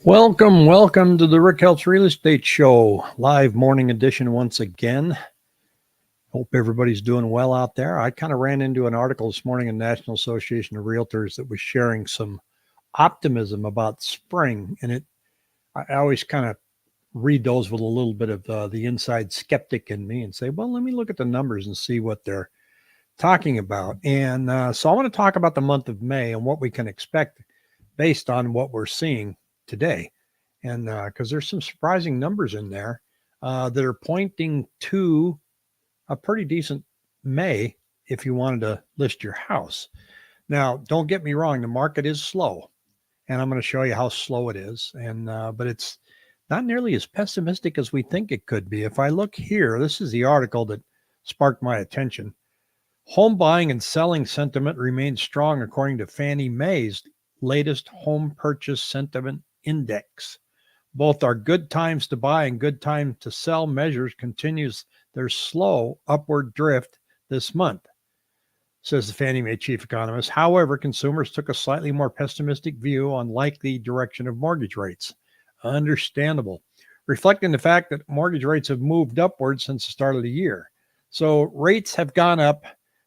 Welcome to the Rick Helps Real Estate Show, live morning edition once again. Hope everybody's doing well out there. I kind of ran into an article this morning in National Association of Realtors that was sharing some optimism about spring, and I always kind of read those with a little bit of the inside skeptic in me and say, well, let me look at the numbers and see what they're talking about. And so I want to talk about the month of May and what we can expect based on what we're seeing today. And because there's some surprising numbers in there that are pointing to a pretty decent May if you wanted to list your house. Now, don't get me wrong, the market is slow, and I'm going to show you how slow it is. And but it's not nearly as pessimistic as we think it could be. If I look here, this is the article that sparked my attention. Home buying and selling sentiment remains strong according to Fannie Mae's latest home purchase sentiment index. Both our good times to buy and good time to sell measures continues their slow upward drift this month, says the Fannie Mae chief economist. However, consumers took a slightly more pessimistic view on likely direction of mortgage rates. Understandable, reflecting the fact that mortgage rates have moved upward since the start of the year. So rates have gone up.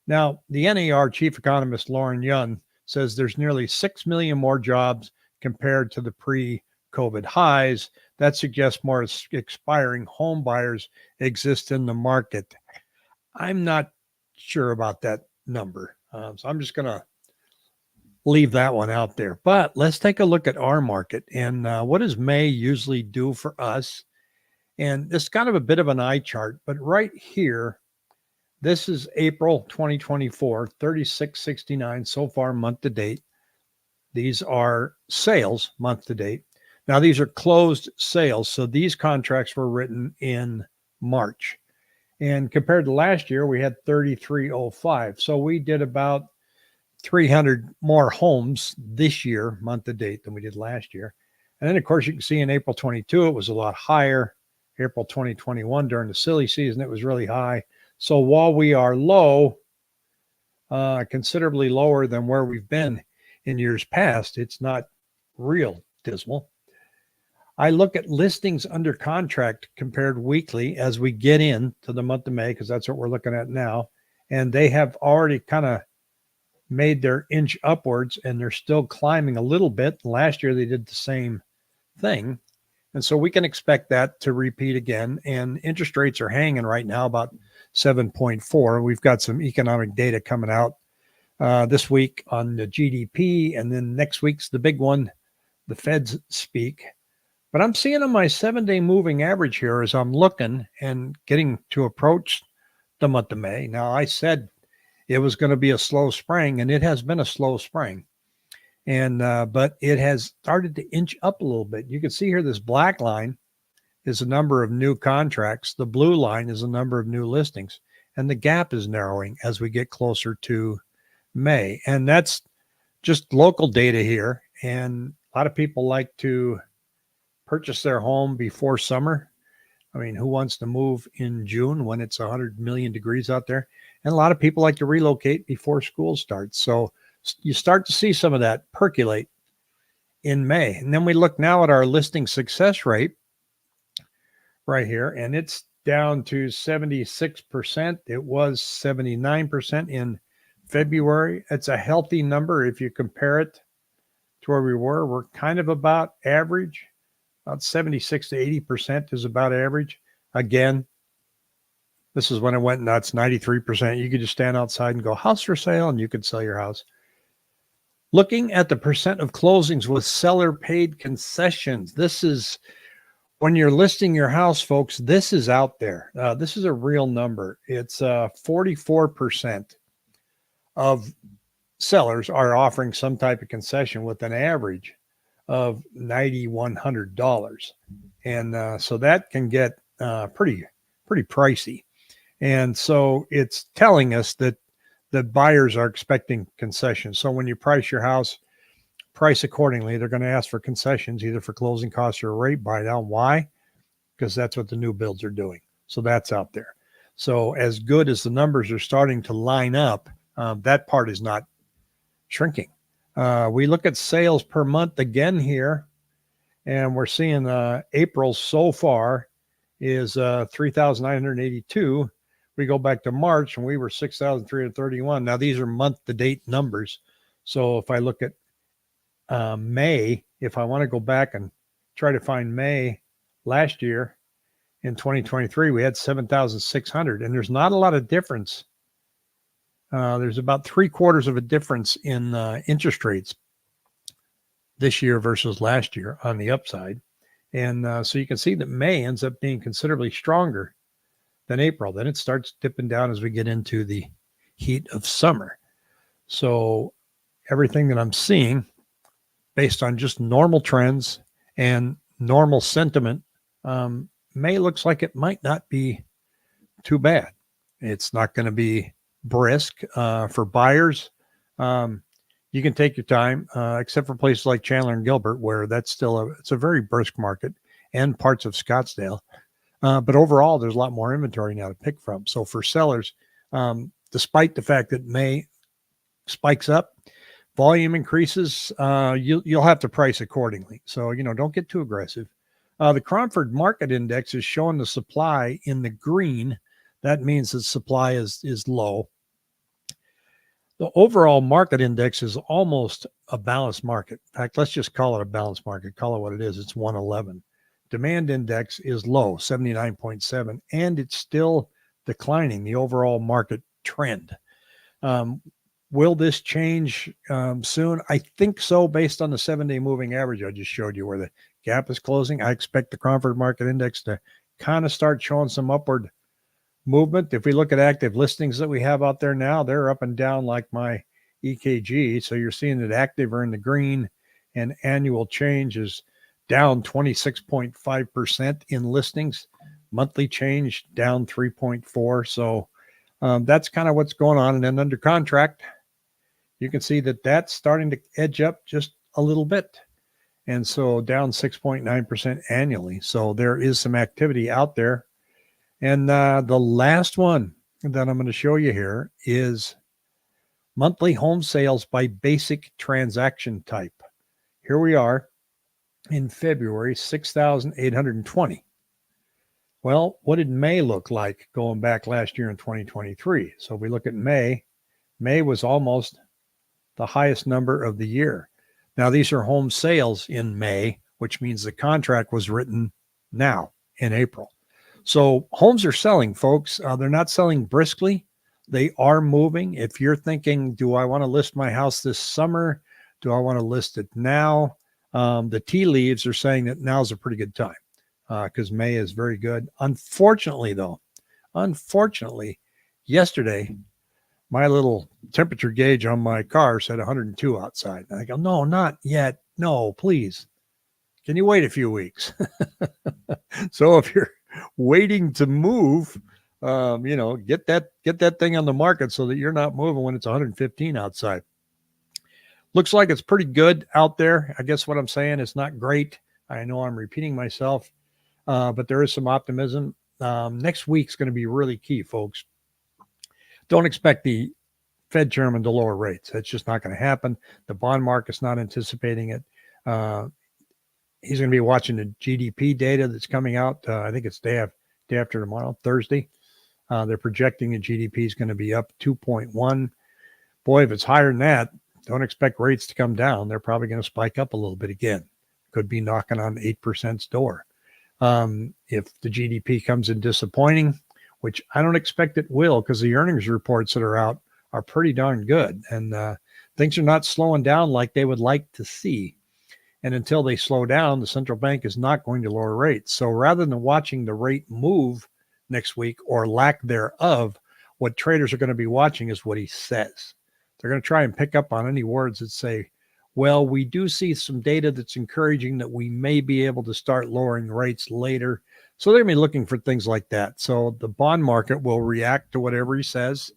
Now, the NAR chief economist Lauren Yun says there's nearly 6 million more jobs compared to the pre-COVID highs. That suggests more expiring home buyers exist in the market. I'm not sure about that number. So I'm just going to leave that one out there. But let's take a look at our market and what does May usually do for us? And it's kind of a bit of an eye chart, but right here, this is April 2024, 3669 so far month to date. These are sales month to date. Now, these are closed sales. So these contracts were written in March. And compared to last year, we had 3305. So we did about 300 more homes this year, month to date, than we did last year. And then, of course, you can see in April 22, it was a lot higher. April 2021, during the silly season, it was really high. So while we are low, considerably lower than where we've been in years past, it's not real dismal. I look at listings under contract compared weekly as we get into the month of May, because that's what we're looking at now. And they have already kind of made their inch upwards, and they're still climbing a little bit. Last year, they did the same thing. And so we can expect that to repeat again. And interest rates are hanging right now about 7.4. We've got some economic data coming out this week on the GDP, and then next week's the big one, the Feds speak. But I'm seeing on my 7-day moving average here as I'm looking and getting to approach the month of May. Now, I said it was going to be a slow spring, and it has been a slow spring. And but it has started to inch up a little bit. You can see here this black line is the number of new contracts. The blue line is the number of new listings. And the gap is narrowing as we get closer to May. And that's just local data here. And a lot of people like to purchase their home before summer. I mean, who wants to move in June when it's 100 million degrees out there? And a lot of people like to relocate before school starts. So you start to see some of that percolate in May. And then we look now at our listing success rate right here, and it's down to 76%. It was 79% in February. It's a healthy number if you compare it to where we were. We're kind of about average. About 76 to 80% is about average. Again, this is when it went nuts, 93%. You could just stand outside and go, house for sale, and you could sell your house. Looking at the percent of closings with seller paid concessions. This is when you're listing your house, folks, this is out there. This is a real number. It's 44% of sellers are offering some type of concession with an average of $9,100. And so that can get pretty pricey. And so it's telling us that the buyers are expecting concessions. So when you price your house, price accordingly. They're going to ask for concessions, either for closing costs or a rate buy down. Why? Because that's what the new builds are doing. So that's out there. So as good as the numbers are starting to line up, that part is not shrinking. We look at sales per month again here, And we're seeing April so far is 3,982. We go back to March and we were 6,331. Now these are month-to-date numbers. So if I look at May, if I want to go back and try to find May last year in 2023, we had 7,600, and there's not a lot of difference. There's about 3/4 of a difference in interest rates this year versus last year on the upside. And so you can see that May ends up being considerably stronger than April. Then it starts dipping down as we get into the heat of summer. So everything that I'm seeing based on just normal trends and normal sentiment, May looks like it might not be too bad. It's not going to be brisk for buyers. You can take your time, except for places like Chandler and Gilbert, where that's still it's a very brisk market, and parts of Scottsdale. But overall, there's a lot more inventory now to pick from. So for sellers, despite the fact that May spikes up, volume increases, you'll have to price accordingly. So, don't get too aggressive. The Cromford Market Index is showing the supply in the green. That means that supply is low. The overall market index is almost a balanced market. In fact, let's just call it a balanced market. Call it what it is. It's 111. Demand index is low, 79.7, and it's still declining, the overall market trend. Will this change soon? I think so, based on the 7-day moving average I just showed you where the gap is closing. I expect the Cromford Market Index to kind of start showing some upward movement. If we look at active listings that we have out there now, they're up and down like my EKG. So you're seeing that active are in the green, and annual change is down 26.5% in listings. Monthly change down 3.4. So that's kind of what's going on. And then under contract, you can see that that's starting to edge up just a little bit. And so down 6.9% annually. So there is some activity out there. And the last one that I'm going to show you here is monthly home sales by basic transaction type. Here we are in February, 6,820. Well, what did May look like going back last year in 2023? So if we look at May was almost the highest number of the year. Now, these are home sales in May, which means the contract was written now in April. So homes are selling, folks. They're not selling briskly. They are moving. If you're thinking, do I want to list my house this summer? Do I want to list it now? The tea leaves are saying that now's a pretty good time because May is very good. Unfortunately, yesterday, my little temperature gauge on my car said 102 outside. And I go, no, not yet. No, please. Can you wait a few weeks? So if you're waiting to move, get that thing on the market so that you're not moving when it's 115 outside. Looks like it's pretty good out there. I guess what I'm saying is not great. I know I'm repeating myself, but there is some optimism. Next week's going to be really key, folks. Don't expect the Fed chairman to lower rates. That's just not going to happen. The bond market's not anticipating it. He's going to be watching the GDP data that's coming out. I think it's day after tomorrow, Thursday. They're projecting the GDP is going to be up 2.1. Boy, if it's higher than that, don't expect rates to come down. They're probably going to spike up a little bit again. Could be knocking on 8%'s door. If the GDP comes in disappointing, which I don't expect it will, because the earnings reports that are out are pretty darn good. And things are not slowing down like they would like to see. And until they slow down, the central bank is not going to lower rates. So rather than watching the rate move next week or lack thereof, what traders are going to be watching is what he says. They're going to try and pick up on any words that say, well, we do see some data that's encouraging that we may be able to start lowering rates later. So they're going to be looking for things like that. So the bond market will react to whatever he says.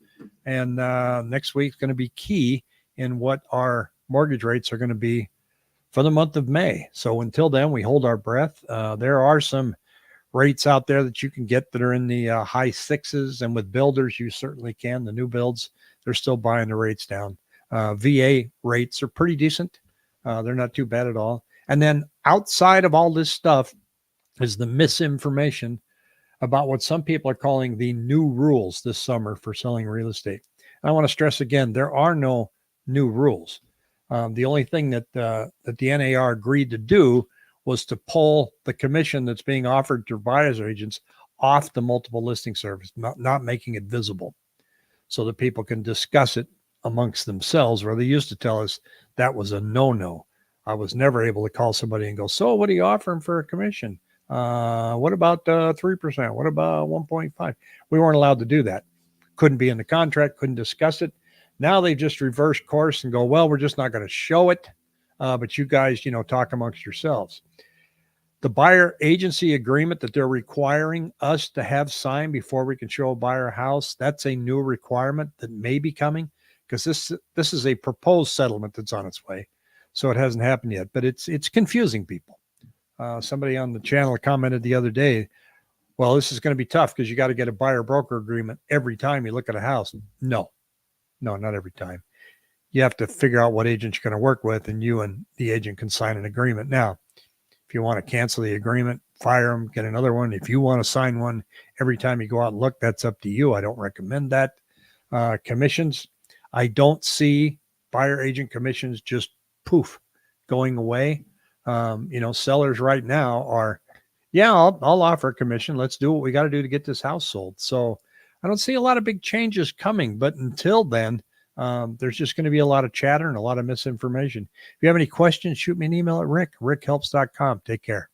And next week's going to be key in what our mortgage rates are going to be for the month of May. So until then, we hold our breath. There are some rates out there that you can get that are in the high sixes. And with builders, you certainly can. The new builds, they're still buying the rates down. VA rates are pretty decent. They're not too bad at all. And then outside of all this stuff is the misinformation about what some people are calling the new rules this summer for selling real estate. I want to stress again, there are no new rules. The only thing that the NAR agreed to do was to pull the commission that's being offered to buyer's agents off the multiple listing service, not making it visible so that people can discuss it amongst themselves, where they used to tell us that was a no-no. I was never able to call somebody and go, so what are you offering for a commission? What about 3%? What about 1.5? We weren't allowed to do that. Couldn't be in the contract, couldn't discuss it. Now they just reverse course and go, well, we're just not going to show it. But you guys, talk amongst yourselves. The buyer agency agreement that they're requiring us to have signed before we can show a buyer a house, that's a new requirement that may be coming, because this is a proposed settlement that's on its way. So it hasn't happened yet, but it's confusing people. Somebody on the channel commented the other day, well, this is going to be tough because you got to get a buyer broker agreement every time you look at a house. No, not every time. You have to figure out what agent you're going to work with, and you and the agent can sign an agreement. Now, if you want to cancel the agreement, fire them, get another one. If you want to sign one every time you go out and look, that's up to you. I don't recommend that. Commissions, I don't see buyer agent commissions just poof going away. Sellers right now are, I'll offer a commission. Let's do what we got to do to get this house sold. So I don't see a lot of big changes coming, but until then, there's just going to be a lot of chatter and a lot of misinformation. If you have any questions, shoot me an email at rickhelps.com. Take care.